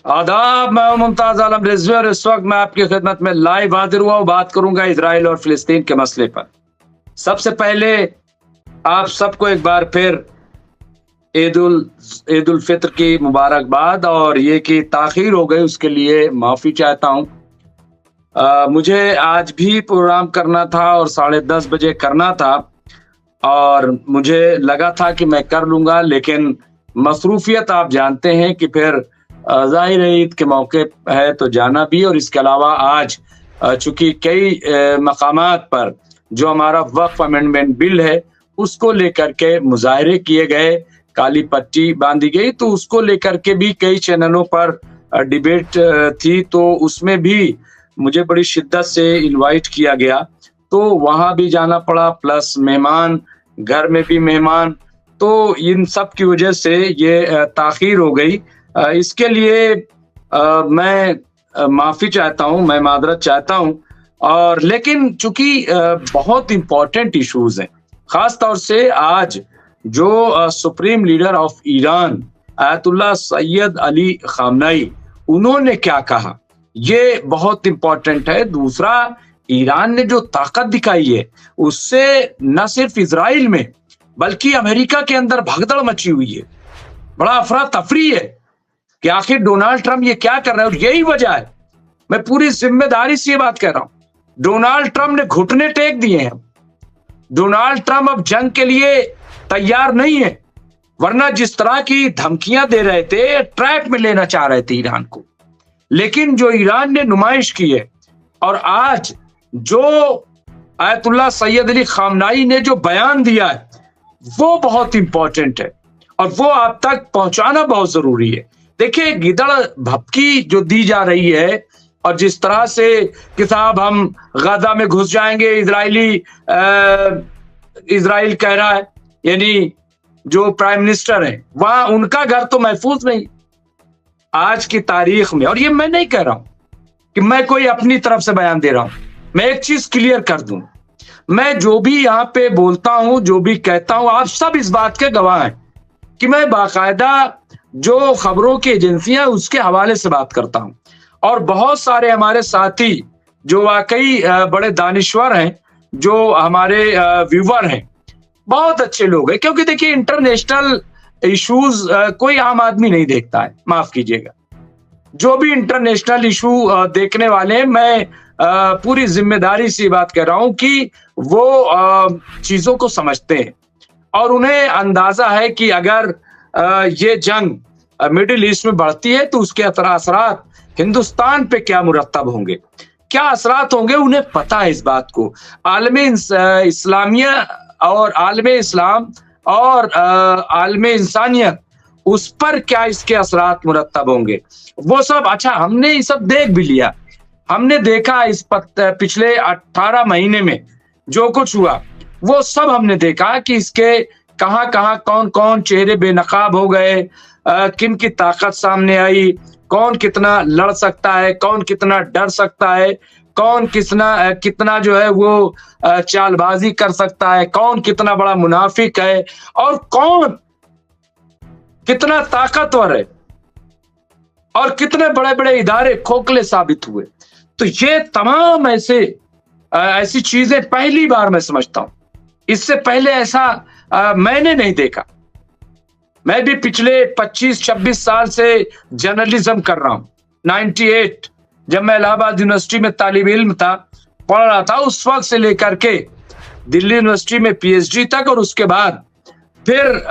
आदाब, मैं मुमताज आलम रिजवी और इस वक्त मैं आपकी खिदमत में लाइव हाजिर हुआ हूँ। बात करूंगा इजराइल और फिलिस्तीन के मसले पर। सबसे पहले आप सबको एक बार फिर ईद उल ईद उल फित्र की मुबारकबाद, और ये कि ताखीर हो गई उसके लिए माफ़ी चाहता हूँ। मुझे आज भी प्रोग्राम करना था और 10:30 बजे करना था, और मुझे लगा था कि मैं कर लूँगा, लेकिन मसरूफ़ियत आप जानते हैं कि फिर ज़ाहिर है ईद के मौके है तो जाना भी। और इसके अलावा आज चूँकि कई मकामात पर जो हमारा वक्फ अमेंडमेंट बिल है, उसको लेकर के मुज़ाहरे किए गए, काली पट्टी बाँधी गई, तो उसको लेकर के भी कई चैनलों पर डिबेट थी, तो उसमें भी मुझे बड़ी शिद्दत से इनवाइट किया गया, तो वहाँ भी जाना पड़ा, प्लस मेहमान, घर में भी मेहमान, तो इन सब की वजह से ये ताख़ीर हो गई। इसके लिए मैं माफ़ी चाहता हूँ, मैं माज़रत चाहता हूँ। और लेकिन चूँकि बहुत इम्पोर्टेंट इश्यूज़ हैं, ख़ास तौर से आज जो supreme leader of Iran Ayatollah Sayyid Ali Khamenei, उन्होंने क्या कहा, ये बहुत इम्पोर्टेंट है। दूसरा, ईरान ने जो ताकत दिखाई है, उससे न सिर्फ इज़राइल में बल्कि अमेरिका के अंदर भगदड़ मची हुई है। बड़ा अफरा-तफरी है कि आखिर डोनाल्ड ट्रंप ये क्या कर रहा है, और यही वजह है, मैं पूरी ज़िम्मेदारी से ये बात कह रहा हूँ, डोनाल्ड ट्रंप ने घुटने टेक दिए हैं। डोनाल्ड ट्रंप अब जंग के लिए तैयार नहीं है, वरना जिस तरह की धमकियां दे रहे थे, ट्रैप में लेना चाह रहे थे ईरान को, लेकिन जो ईरान ने नुमाइश की है, और आज जो आयतुल्लाह सैयद अली ख़ामनेई ने जो बयान दिया है, वो बहुत इंपॉर्टेंट है और वो आप तक पहुंचाना बहुत जरूरी है। देखिए, गिदड़ भभकी जो दी जा रही है, और जिस तरह से कि साहब हम गाजा में घुस जाएंगे, इजराइल कह रहा है, यानी जो प्राइम मिनिस्टर है वहां, उनका घर तो महफूज नहीं आज की तारीख में। और ये मैं नहीं कह रहा हूं कि मैं कोई अपनी तरफ से बयान दे रहा हूं, मैं एक चीज क्लियर कर दूं, मैं जो भी यहाँ पे बोलता हूं, जो भी कहता हूं, आप सब इस बात के गवाह हैं कि मैं बाकायदा जो खबरों की एजेंसियां उसके हवाले से बात करता हूं। और बहुत सारे हमारे साथी जो वाकई बड़े दानिश्वर हैं, जो हमारे व्यूवर हैं, बहुत अच्छे लोग हैं, क्योंकि देखिए इंटरनेशनल इश्यूज कोई आम आदमी नहीं देखता है, माफ कीजिएगा। जो भी इंटरनेशनल इशू देखने वाले हैं, मैं पूरी जिम्मेदारी से बात कर रहा हूं कि वो चीजों को समझते हैं और उन्हें अंदाजा है कि अगर ये जंग मिडिल ईस्ट में बढ़ती है तो उसके असरात हिंदुस्तान पे क्या मुरत्तब होंगे, क्या असरात होंगे, उन्हें पता है इस बात को। आलमे इस्लामिया और आलमे इस्लाम और आलमे इंसानियत, उस पर क्या इसके असरात मुरत्तब होंगे, वो सब। अच्छा, हमने ये सब देख भी लिया, हमने देखा इस पिछले 18 महीने में जो कुछ हुआ, वो सब हमने देखा कि इसके कहां कहां कौन कौन चेहरे बेनकाब हो गए, किन की ताकत सामने आई, कौन कितना लड़ सकता है, कौन कितना डर सकता है, कौन कितना जो है वो चालबाजी कर सकता है, कौन कितना बड़ा मुनाफिक है, और कौन कितना ताकतवर है, और कितने बड़े बड़े इदारे खोखले साबित हुए। तो ये तमाम ऐसी चीजें पहली बार मैं समझता हूं, इससे पहले ऐसा मैंने नहीं देखा। मैं भी पिछले 25-26 साल से जर्नलिज्म कर रहा हूं। 98 जब मैं इलाहाबाद यूनिवर्सिटी में तालिब इल्म था, पढ़ रहा था, उस वक्त से लेकर के दिल्ली यूनिवर्सिटी में पीएचडी तक, और उसके बाद फिर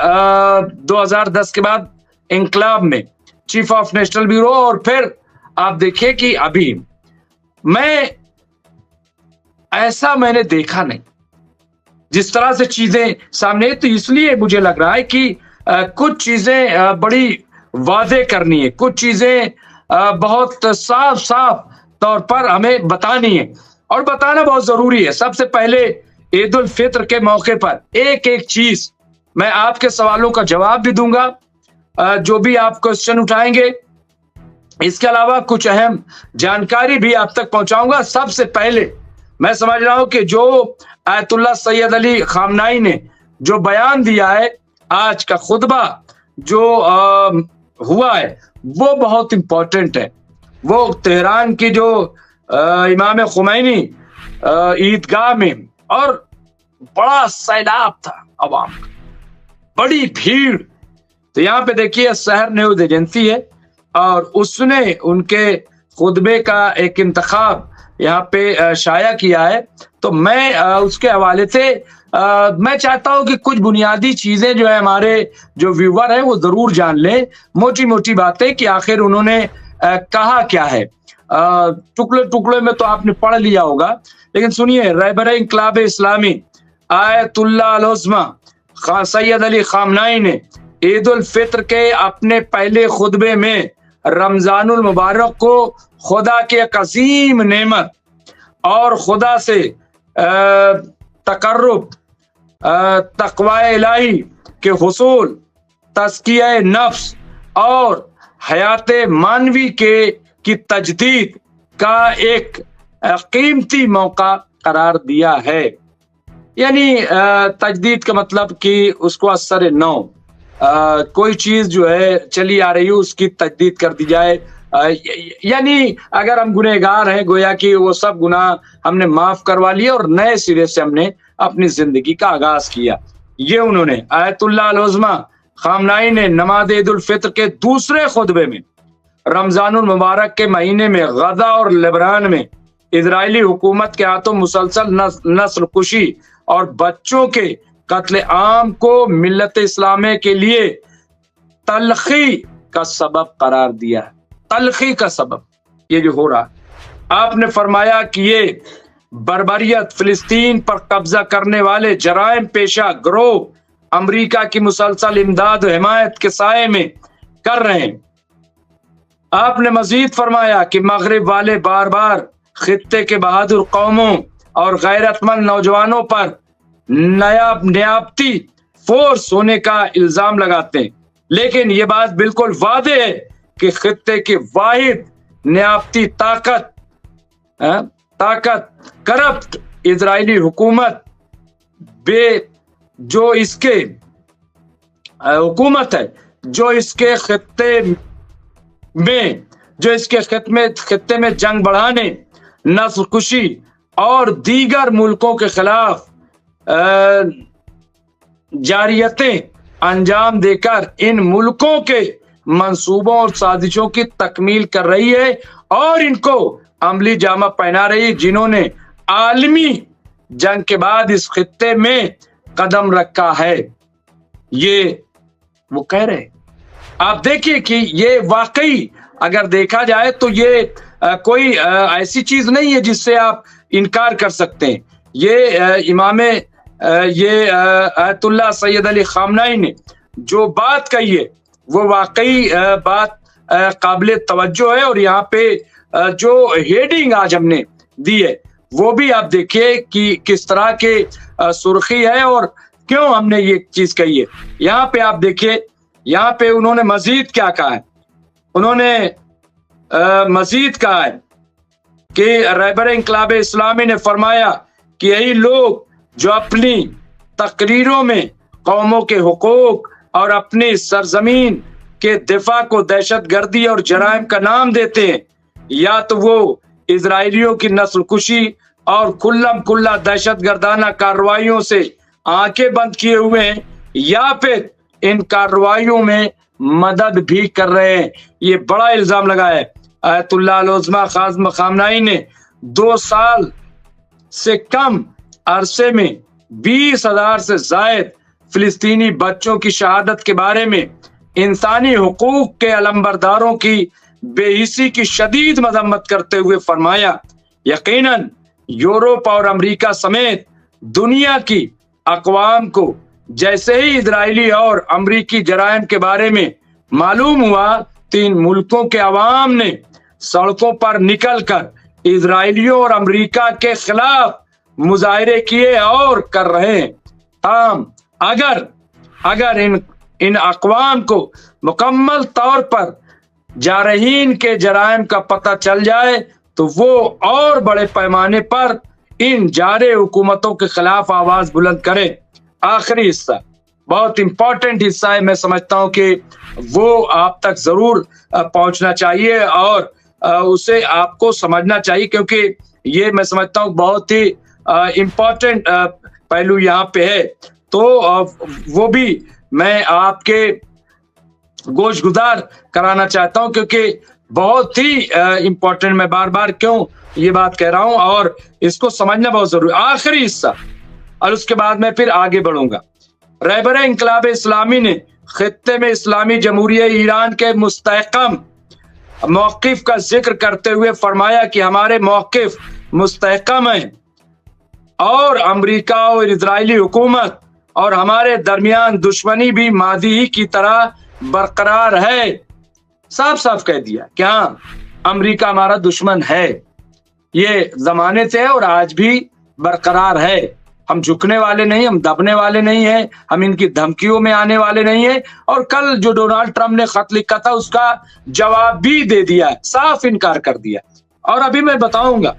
2010 के बाद इंकलाब में चीफ ऑफ नेशनल ब्यूरो, और फिर आप देखिए कि अभी मैंने देखा नहीं जिस तरह से चीजें सामने। तो इसलिए मुझे लग रहा है कि कुछ चीजें बड़ी वादे करनी है, कुछ चीजें बहुत साफ साफ तौर पर हमें बतानी है, और बताना बहुत जरूरी है। सबसे पहले ईद उल फित्र के मौके पर एक एक चीज मैं आपके सवालों का जवाब भी दूंगा, जो भी आप क्वेश्चन उठाएंगे। इसके अलावा कुछ अहम जानकारी भी आप तक पहुंचाऊंगा। सबसे पहले मैं समझ रहा हूं कि जो आयतुल्लाह सैयद अली ख़ामनेई ने जो बयान दिया है, आज का खुतबा जो हुआ है वो बहुत इंपॉर्टेंट है। वो तेहरान की जो इमाम खुमैनी ईदगाह में, और बड़ा सैलाब था अवाम का, बड़ी भीड़। तो यहाँ पे देखिए शहर न्यूज एजेंसी है और उसने उनके खुतबे का एक इंतखाब यहाँ पे शाया किया है। तो मैं उसके हवाले से मैं चाहता हूं कि कुछ बुनियादी चीजें जो है हमारे जो व्यूवर हैं वो जरूर जान लें, मोटी मोटी बातें कि आखिर उन्होंने कहा क्या है। टुकड़े टुकड़े में तो आपने पढ़ लिया होगा, लेकिन सुनिए, रहबर इंकलाब इस्लामी आयतुल्लाह अल उज़्मा सैयद अली खामनाई ने ईद उल फित्र के अपने पहले खुतबे में रमजानुल मुबारक को खुदा की एक अजीम नेमत और खुदा से तकर्रुब, तक़वाए इलाही के हुसूल, तज़किया नफ्स और हयात मानवी की तजदीद का एक कीमती मौका करार दिया है। यानी तजदीद का मतलब कि उसको असर नौ, कोई चीज जो है चली आ रही है उसकी तजदीद कर दी जाए। यानी अगर हम गुनहगार हैं, गोया कि वो सब गुनाह हमने माफ करवा लिया और नए सिरे से हमने अपनी जिंदगी का आगाज किया। ये उन्होंने आयतुल्लाह अल उज़्मा खामनाई ने नमाज ईद उल फित्र के दूसरे खुतबे में रमजानुल मुबारक के महीने में गजा और लेबनान में इजरायली हुकूमत के हाथों मुसलसल नस्ल कुशी और बच्चों के कत्ले आम को मिल्लत इस्लामी के लिए तलखी का सबब करार दिया है। तलखी का सबब ये जो हो रहा, आपने फरमाया कि ये बर्बरियत फिलिस्तीन पर कब्जा करने वाले जराइम पेशा गिरोह अमेरिका की मुसलसल इमदाद और हिमायत के साये में कर रहे हैं। आपने मजीद फरमाया कि मगरिब वाले बार बार खित्ते के बहादुर कौमों और गैरतमंद नौजवानों पर नियाबती फोर्स होने का इल्जाम लगाते हैं, लेकिन ये बात बिल्कुल वादे है कि खित्ते की वाहिद नियाबती ताकत करप्ट इजरायली हुकूमत जो इसके हुकूमत है, जो इसके खित्ते में जंग बढ़ाने, नस्ल कुशी और दीगर मुल्कों के खिलाफ जारियतें अंजाम देकर इन मुल्कों के मंसूबों और साजिशों की तकमील कर रही है और इनको अमली जामा पहना रही है, जिन्होंने आलमी जंग के बाद इस खित्ते में कदम रखा है। ये वो कह रहे हैं। आप देखिए कि ये वाकई अगर देखा जाए तो ये कोई ऐसी चीज नहीं है जिससे आप इनकार कर सकते हैं। ये इमाम आयतुल्लाह सैयद अली खामनाई ने जो बात कही है वो वाकई बात काबिल तवज्जो है। और यहाँ पे जो हेडिंग आज हमने दी है वो भी आप देखिए कि किस तरह के सुर्खी है और क्यों हमने ये चीज कही है। यहाँ पे आप देखिए, यहाँ पे उन्होंने मजीद क्या कहा है। उन्होंने मजीद कहा है कि रहबर इंकलाब इस्लामी ने फरमाया कि यही लोग जो अपनी तकरीरों में कौमों के हुकूक और अपनी सरजमीन के दिफा को दहशतगर्दी और जराइम का नाम देते हैं, या तो वो इजरायलियों की नस्ल कुशी और खुल्ला दहशतगर्दाना कार्रवाइयों से आंखें बंद किए हुए हैं, या फिर इन कार्रवाइयों में मदद भी कर रहे हैं। ये बड़ा इल्जाम लगाया है। आयतुल्लाह अल उज़्मा खामनाई ने 2 साल से कम अरसे में 20,000 से जायद फिलिस्तीनी बच्चों की शहादत के बारे में इंसानी हुकूक के अलंबरदारों की बेहिसी की शदीद मजम्मत करते हुए फरमाया, यकीनन यूरोप और अमेरिका समेत दुनिया की अक़वाम को जैसे ही इजरायली और अमरीकी जराइम के बारे में मालूम हुआ, 3 मुल्कों के अवाम ने सड़कों पर निकलकर इजरायलियों और अमेरिका के खिलाफ मुजाहरे किए और कर रहे हैं। अगर इन अक़वाम को मुकम्मल तौर पर जारहीन के जराइम का पता चल जाए तो वो और बड़े पैमाने पर इन जारे हुकूमतों के खिलाफ आवाज बुलंद करे। आखिरी हिस्सा, बहुत इंपॉर्टेंट हिस्सा है। मैं समझता हूं कि वो आप तक जरूर पहुंचना चाहिए और उसे आपको समझना चाहिए, क्योंकि ये मैं समझता हूं बहुत ही इंपॉर्टेंट पहलू यहाँ पे है। तो वो भी मैं आपके गोशगुजार कराना चाहता हूं, क्योंकि बहुत ही इंपॉर्टेंट, मैं बार बार क्यों ये बात कह रहा हूं और इसको समझना बहुत जरूरी। आखिरी हिस्सा और उसके बाद मैं फिर आगे बढ़ूंगा। रहबर इंकलाब इस्लामी ने खित्ते में इस्लामी जमहूरिया ईरान के मुस्तहकम मौक़िफ़ का जिक्र करते हुए फरमाया कि हमारे मौक़िफ़ मुस्तहकम हैं और अमेरिका और इजरायली हुकूमत और हमारे दरमियान दुश्मनी भी मादी ही की तरह बरकरार है। साफ साफ कह दिया कि हाँ, अमेरिका हमारा दुश्मन है, ये जमाने से है और आज भी बरकरार है। हम झुकने वाले नहीं, हम दबने वाले नहीं है, हम इनकी धमकियों में आने वाले नहीं है। और कल जो डोनाल्ड ट्रंप ने खत लिखा था उसका जवाब भी दे दिया, साफ इनकार कर दिया। और अभी मैं बताऊंगा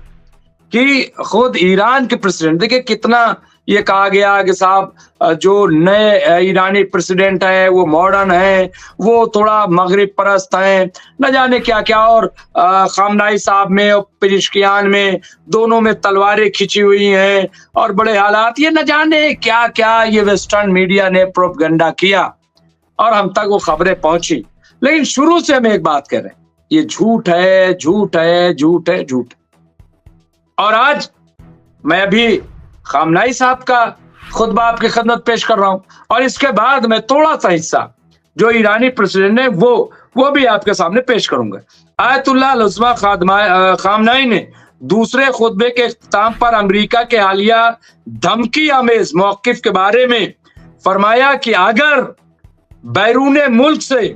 कि खुद ईरान के प्रेसिडेंट, देखिए कितना ये कहा गया कि साहब जो नए ईरानी प्रेसिडेंट है वो मॉडर्न है, वो थोड़ा मगरिब परस्त है, न जाने क्या क्या। और खामनाई साहब में और पेजिशकियान में दोनों में तलवारें खिंची हुई हैं और बड़े हालात, ये न जाने क्या क्या ये वेस्टर्न मीडिया ने प्रोपगंडा किया और हम तक वो खबरें पहुंची। लेकिन शुरू से हम एक बात कह रहे हैं, ये झूठ है, झूठ है, झूठ है, झूठ। और आज मैं भी खामनाई साहब का खुतबा आपकी खिदमत पेश कर रहा हूं और इसके बाद मैं थोड़ा सा हिस्सा जो ईरानी प्रेसिडेंट है वो भी आपके सामने पेश करूंगा। आयतुल्लाह उज़्मा खामनाई ने दूसरे खुतबे के इख्तिताम पर अमेरिका के हालिया धमकी आमेज मौक़िफ़ के बारे में फरमाया कि अगर बैरूने मुल्क से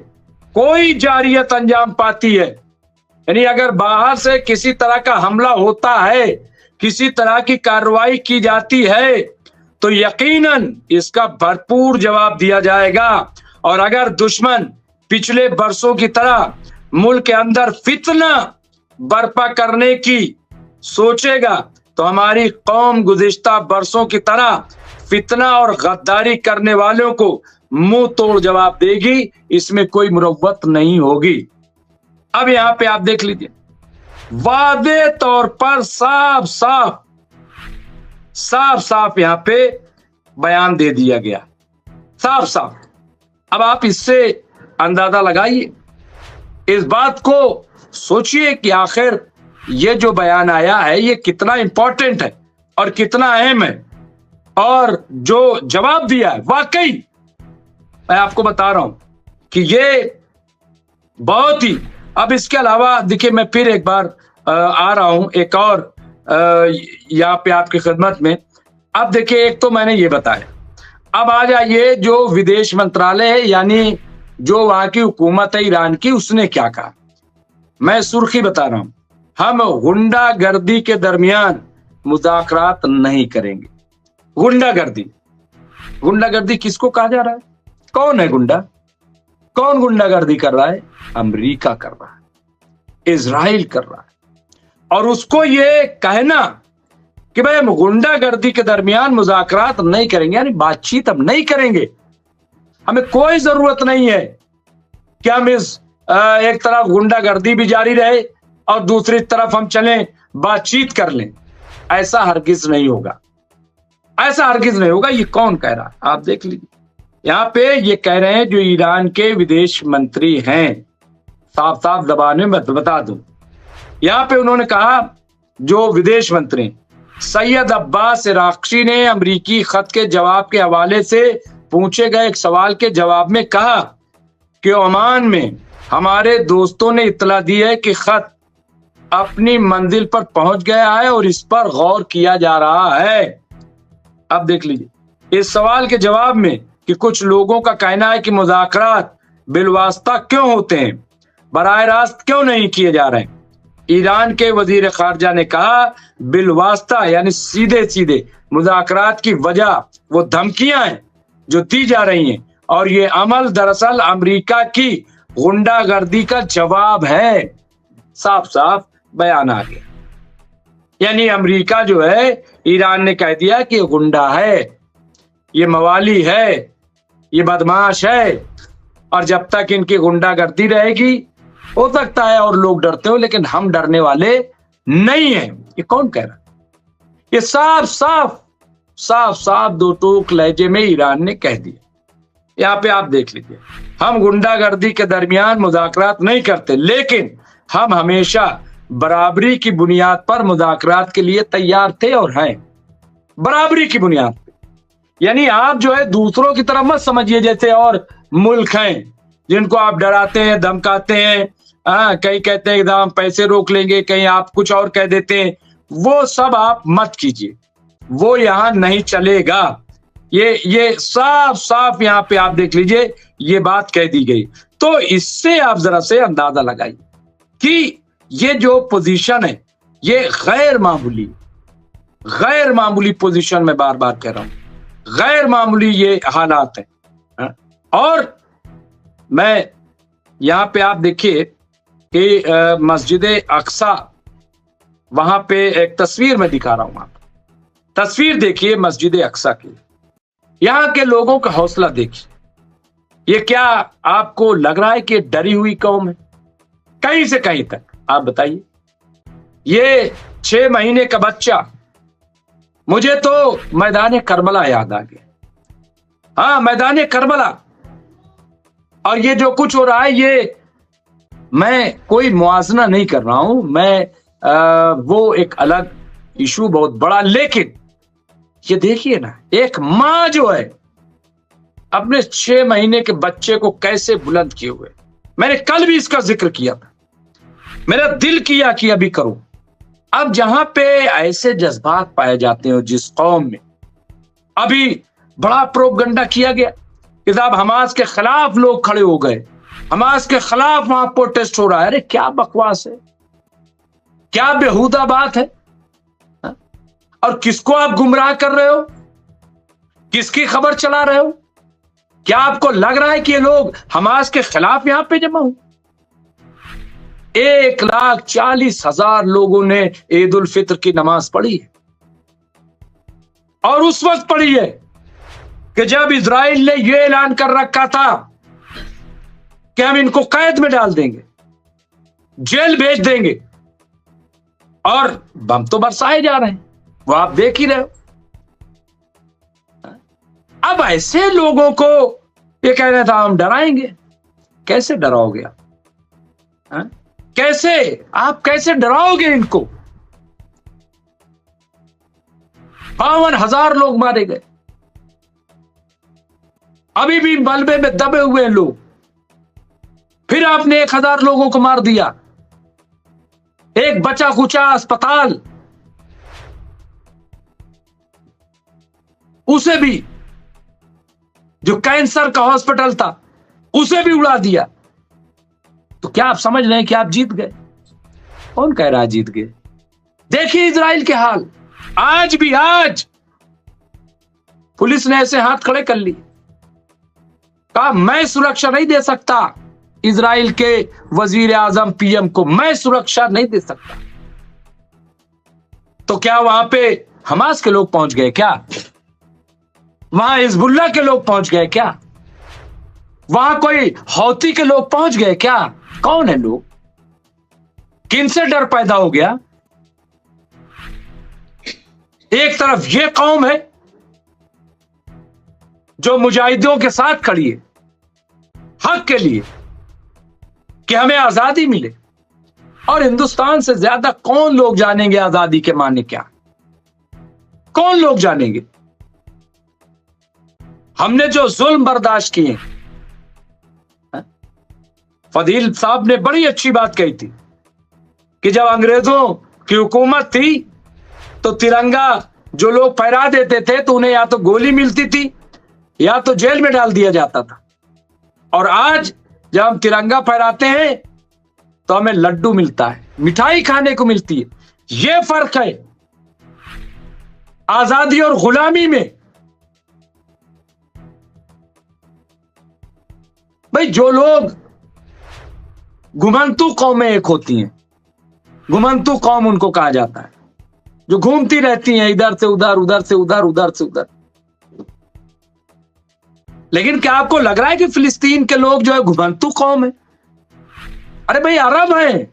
कोई जारियत अंजाम पाती है, यानी अगर बाहर से किसी तरह का हमला होता है, किसी तरह की कार्रवाई की जाती है, तो यकीनन इसका भरपूर जवाब दिया जाएगा। और अगर दुश्मन पिछले बरसों की तरह मुल्क के अंदर फितना बर्पा करने की सोचेगा, तो हमारी कौम गुज़िश्ता बरसों की तरह फितना और गद्दारी करने वालों को मुंह तोड़ जवाब देगी, इसमें कोई मुरव्वत नहीं होगी। अब यहां पे आप देख लीजिए, वादे तौर पर साफ साफ यहां पे बयान दे दिया गया, साफ साफ। अब आप इससे अंदाजा लगाइए, इस बात को सोचिए कि आखिर ये जो बयान आया है ये कितना इंपॉर्टेंट है और कितना अहम है। और जो जवाब दिया है, वाकई मैं आपको बता रहा हूं कि ये बहुत ही। अब इसके अलावा देखिए, मैं फिर एक बार आ रहा हूं एक और यहाँ पे आपकी खिदमत में। अब देखिए, एक तो मैंने ये बताया, अब आ जाइए जो विदेश मंत्रालय है, यानी जो वहां की हुकूमत है ईरान की, उसने क्या कहा। मैं सुर्खी बता रहा हूं, हम गुंडागर्दी के दरमियान मुज़ाकरात नहीं करेंगे। गुंडागर्दी किसको कहा जा रहा है? कौन है गुंडा? कौन गुंडागर्दी कर रहा है? अमेरिका कर रहा है, इजराइल कर रहा है। और उसको ये कहना कि भाई हम गुंडागर्दी के दरमियान मुज़ाकरात नहीं करेंगे, यानी बातचीत हम नहीं करेंगे, हमें कोई जरूरत नहीं है कि हम इस एक तरफ गुंडागर्दी भी जारी रहे और दूसरी तरफ हम चलें बातचीत कर लें। ऐसा हरगिज नहीं होगा, ऐसा हरगिज नहीं होगा। ये कौन कह रहा है? आप देख लीजिए, यहाँ पे ये कह रहे हैं जो ईरान के विदेश मंत्री हैं, साफ साफ जबान में बता दूं। यहाँ पे उन्होंने कहा, जो विदेश मंत्री सैयद अब्बास इराक़ची ने अमेरिकी खत के जवाब के हवाले से पूछे गए एक सवाल के जवाब में कहा कि ओमान में हमारे दोस्तों ने इत्तला दी है कि खत अपनी मंजिल पर पहुंच गया है और इस पर गौर किया जा रहा है। अब देख लीजिए, इस सवाल के जवाब में कि कुछ लोगों का कहना है कि मुज़ाकरात बिलवास्ता क्यों होते हैं, बराह रास्त क्यों नहीं किए जा रहे हैं। ईरान के वजीर खारजा ने कहा, बिलवास्ता यानी सीधे सीधे मुज़ाकरात की वजह वो धमकियां हैं जो दी जा रही हैं, और ये अमल दरअसल अमेरिका की गुंडागर्दी का जवाब है। साफ साफ बयान आ गया, यानी अमेरिका जो है, ईरान ने कह दिया कि ये गुंडा है, ये मवाली है, ये बदमाश है, और जब तक इनकी गुंडागर्दी रहेगी, हो सकता है और लोग डरते हो, लेकिन हम डरने वाले नहीं हैं। ये कौन कह रहा है? ये साफ साफ साफ साफ दो टूक लहजे में ईरान ने कह दिया। यहाँ पे आप देख लीजिए, हम गुंडागर्दी के दरमियान मुज़ाकरात नहीं करते, लेकिन हम हमेशा बराबरी की बुनियाद पर मुज़ाकरात के लिए तैयार थे और हैं, बराबरी की बुनियाद पे। यानी आप जो है दूसरों की तरफ मत समझिए जैसे और मुल्क हैं जिनको आप डराते हैं, धमकाते हैं, कहीं कहते हैं कि हम पैसे रोक लेंगे, कहीं आप कुछ और कह देते हैं। वो सब आप मत कीजिए, वो यहां नहीं चलेगा। ये साफ साफ यहाँ पे आप देख लीजिए, ये बात कह दी गई। तो इससे आप जरा से अंदाजा लगाइए कि ये जो पोजीशन है ये गैर मामूली पोजीशन में बार बार कह रहा हूं, गैर मामूली ये हालात है। और मैं यहाँ पे आप देखिए कि मस्जिद अक्सा, वहां पे एक तस्वीर में दिखा रहा हूं, आप तस्वीर देखिए मस्जिद अक्सा की। यहाँ के लोगों का हौसला देखिए। ये क्या आपको लग रहा है कि डरी हुई कौम है? कहीं से कहीं तक आप बताइए। ये 6 महीने का बच्चा, मुझे तो मैदान करबला याद आ गया। हाँ, मैदान करबला। और ये जो कुछ हो रहा है, ये मैं कोई मुआवजा नहीं कर रहा हूं, मैं वो एक अलग इशू बहुत बड़ा। लेकिन ये देखिए ना, एक माँ जो है अपने 6 महीने के बच्चे को कैसे बुलंद किए हुए। मैंने कल भी इसका जिक्र किया था, मेरा दिल किया कि अभी करूं। अब जहां पे ऐसे जज्बात पाए जाते हैं जिस कौम में, अभी बड़ा प्रोपगंडा किया गया कि साहब हमास के खिलाफ लोग खड़े हो गए, हमास के खिलाफ वहां प्रोटेस्ट हो रहा है। अरे क्या बकवास है, क्या बेहुदा बात है। और किसको आप गुमराह कर रहे हो, किसकी खबर चला रहे हो? क्या आपको लग रहा है कि ये लोग हमास के खिलाफ यहां पे जमा हो? 1,40,000 लोगों ने ईद उल फित्र की नमाज पढ़ी है, और उस वक्त पढ़ी है कि जब इजराइल ने यह ऐलान कर रखा था कि हम इनको कैद में डाल देंगे, जेल भेज देंगे, और बम तो बरसाए जा रहे हैं, वो आप देख ही रहे हो। अब ऐसे लोगों को ये कह रहा था हम डराएंगे। कैसे डराओगे आप? कैसे आप कैसे डराओगे इनको? 52,000 लोग मारे गए, अभी भी मलबे में दबे हुए हैं लोग। फिर आपने 1,000 लोगों को मार दिया। एक बचा खुचा अस्पताल, उसे भी, जो कैंसर का हॉस्पिटल था, उसे भी उड़ा दिया। तो क्या आप समझ रहे हैं कि आप जीत गए? कौन कह रहा है जीत गए? देखिए इजराइल के हाल। आज पुलिस ने ऐसे हाथ खड़े कर लिए, कहा मैं सुरक्षा नहीं दे सकता इजराइल के वजीर आजम पीएम को, मैं सुरक्षा नहीं दे सकता। तो क्या वहां पे हमास के लोग पहुंच गए क्या? वहां हिजबुल्लाह के लोग पहुंच गए क्या? वहां कोई हौती के लोग पहुंच गए क्या? कौन है लोग? किनसे डर पैदा हो गया? एक तरफ ये कौम है जो मुजाहिदों के साथ खड़ी है हक के लिए कि हमें आजादी मिले, और हिंदुस्तान से ज्यादा कौन लोग जानेंगे आजादी के माने क्या? कौन लोग जानेंगे? हमने जो जुल्म बर्दाश्त किए। फजील साहब ने बड़ी अच्छी बात कही थी कि जब अंग्रेजों की हुकूमत थी तो तिरंगा जो लोग फहरा देते थे तो उन्हें या तो गोली मिलती थी या तो जेल में डाल दिया जाता था, और आज जब हम तिरंगा फहराते हैं तो हमें लड्डू मिलता है, मिठाई खाने को मिलती है। यह फर्क है आजादी और गुलामी में। भाई जो लोग, घुमंतू कौमें एक होती हैं, घुमंतू कौम उनको कहा जाता है, जो घूमती रहती हैं इधर से उधर, उधर से उधर, उधर से उधर। लेकिन क्या आपको लग रहा है कि फिलिस्तीन के लोग जो है घुमंतू कौम है? अरे भाई अरब है,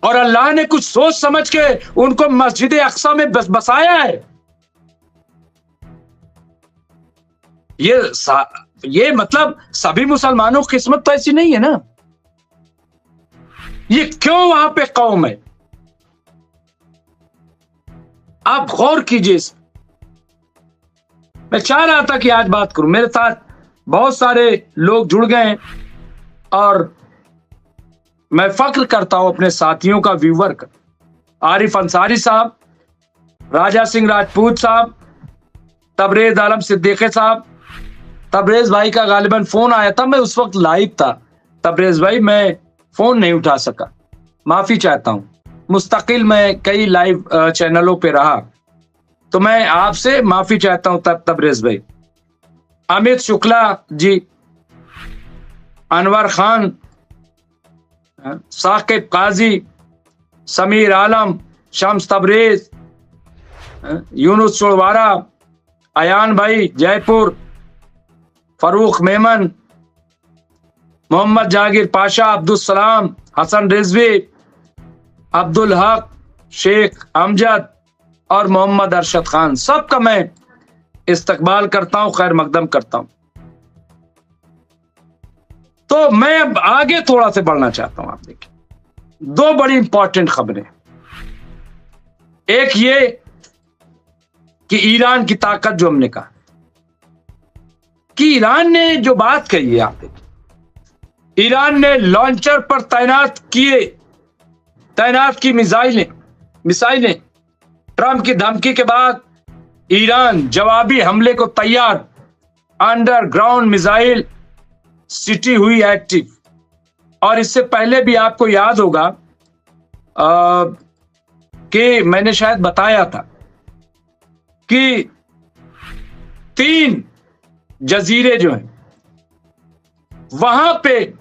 और अल्लाह ने कुछ सोच समझ के उनको मस्जिद अक्सा में बसाया है। ये मतलब सभी मुसलमानों की किस्मत तो ऐसी नहीं है ना। ये क्यों वहां पे कौम है? आप गौर कीजिए। मैं चाह रहा था कि आज बात करूं, मेरे साथ बहुत सारे लोग जुड़ गए हैं और मैं फख्र करता हूं अपने साथियों का, व्यूवर का। आरिफ अंसारी साहब, राजा सिंह राजपूत साहब, तबरेज आलम सिद्दीकी साहब। तबरेज भाई का गालिबन फोन आया था, मैं उस वक्त लाइव था। तबरेज भाई मैं फोन नहीं उठा सका, माफी चाहता हूं। मुस्तकिल मैं कई लाइव चैनलों पे रहा, तो मैं आपसे माफी चाहता हूं तबरेज भाई। अमित शुक्ला जी, अनवर खान, साकिब काजी, समीर आलम, शम्स तबरेज, यूनुस चुड़वारा, अयान भाई जयपुर, फरूख मेमन, मोहम्मद जागिर पाशा, अब्दुल सलाम, हसन रिजवी, अब्दुल हक, शेख अमजद और मोहम्मद अरशद खान, सबका मैं इस्तकबाल करता हूं, खैर मकदम करता हूं। तो मैं अब आगे थोड़ा से बढ़ना चाहता हूं। आप देखिए, दो बड़ी इंपॉर्टेंट खबरें। एक ये कि ईरान की ताकत, जो हमने कहा कि ईरान ने जो बात कही है, आप देखिए, ईरान ने लॉन्चर पर तैनात की मिसाइलें। ट्रंप की धमकी के बाद ईरान जवाबी हमले को तैयार। अंडरग्राउंड मिसाइल सिटी हुई एक्टिव। और इससे पहले भी आपको याद होगा कि मैंने शायद बताया था कि 3 जजीरे जो हैं वहां पे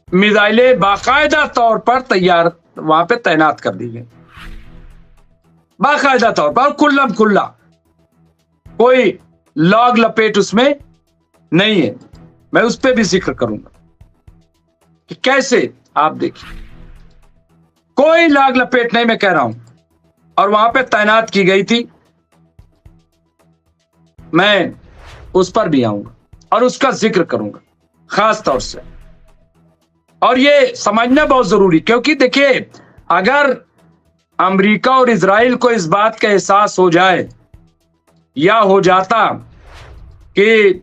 मिसाइलें बाकायदा तौर पर तैयार, वहां पे तैनात कर दी गई, बाकायदा तौर पर, कुल्लम कुल्ला, कोई लॉग लपेट उसमें नहीं है। मैं उस पर भी जिक्र करूंगा कि कैसे, आप देखिए, कोई लॉग लपेट नहीं, मैं कह रहा हूं, और वहां पे तैनात की गई थी। मैं उस पर भी आऊंगा और उसका जिक्र करूंगा खास तौर से। और ये समझना बहुत जरूरी, क्योंकि देखिए, अगर अमेरिका और इजराइल को इस बात का एहसास हो जाए या हो जाता कि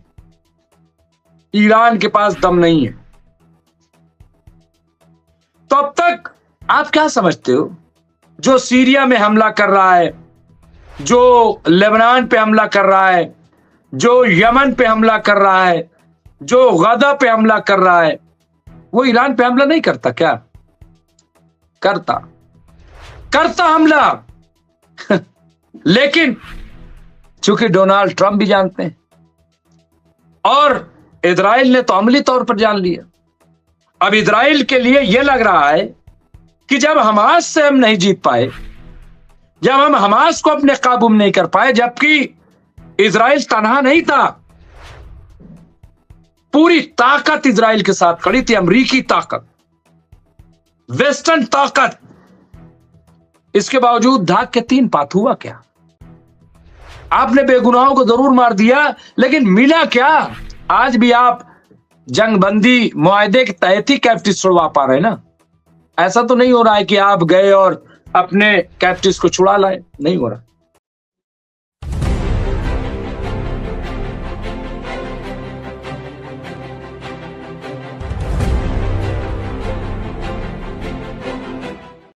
ईरान के पास दम नहीं है, तो अब तक आप क्या समझते हो, जो सीरिया में हमला कर रहा है, जो लेबनान पे हमला कर रहा है, जो यमन पे हमला कर रहा है, जो गजा पे हमला कर रहा है, वो ईरान पे हमला नहीं करता क्या? करता हमला। लेकिन चूंकि डोनाल्ड ट्रंप भी जानते हैं और इजराइल ने तो अमली तौर पर जान लिया। अब इजराइल के लिए यह लग रहा है कि जब हमास से हम नहीं जीत पाए, जब हम हमास को अपने काबू में नहीं कर पाए, जबकि इजराइल तनहा नहीं था, पूरी ताकत इजराइल के साथ खड़ी थी, अमेरिकी ताकत, वेस्टर्न ताकत, इसके बावजूद धाक के 3 पात हुआ क्या? आपने बेगुनाहों को जरूर मार दिया, लेकिन मिला क्या? आज भी आप जंगबंदी मुआहदे के तहत ही कैप्टिव छुड़वा पा रहे हैं ना। ऐसा तो नहीं हो रहा है कि आप गए और अपने कैप्टिव को छुड़ा लाए, नहीं हो रहा।